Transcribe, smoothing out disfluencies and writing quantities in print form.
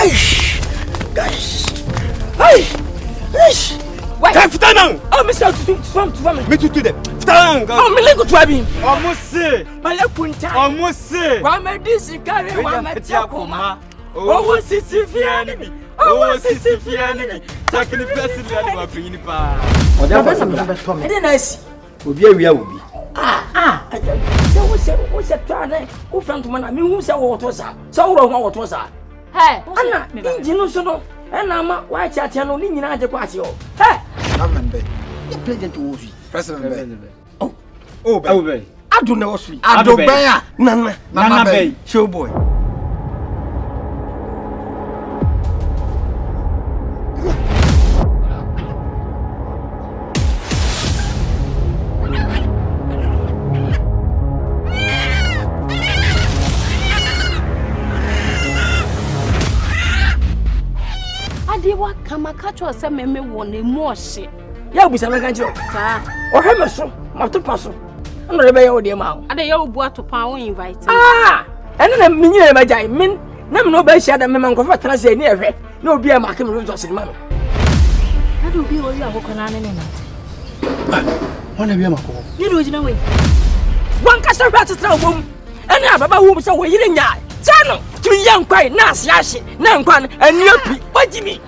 Guys. Hey. Why? Ftana. Oh, Mr. Tufam. Me to them. Ftana. Oh, me lego to abi. Almost. My lekunta. Almost. Wa me dis kare wa me tiakoma. Oh, Sisifiani. Oh, Sisifiani. Takini person ya wa pini pa. Oda person be to me. E dey nice. Obi awia obi. Wo se twane. Wo friend man na me hu se wo to sa. So wo ho wo to sa. Hey, ana engine so no. Ena ma wa chacha no ni nyina aje kwase o. Hey, government be. The president wo fi. President be. Oh, be. Adu na wo fi. Adu be ya. Nana be. Show boy. Wa kama kacho se meme won emotion ya busa me kan chiro sa o heme so matopa so no le be ya odi ma o ade ya obu atopa won invite ene na minyire ma jai min na me no be hia da me man ko fa tana se ni ehwe na obi e ma ke me so se ma me ade obi o ya hokọ na ne na Wana bi amako ni do jina we wan ka sa hwa tetra obom ene ababa wu se wo yire nya cha no tu yan kwai na asia hye na nkwan anu api wajimi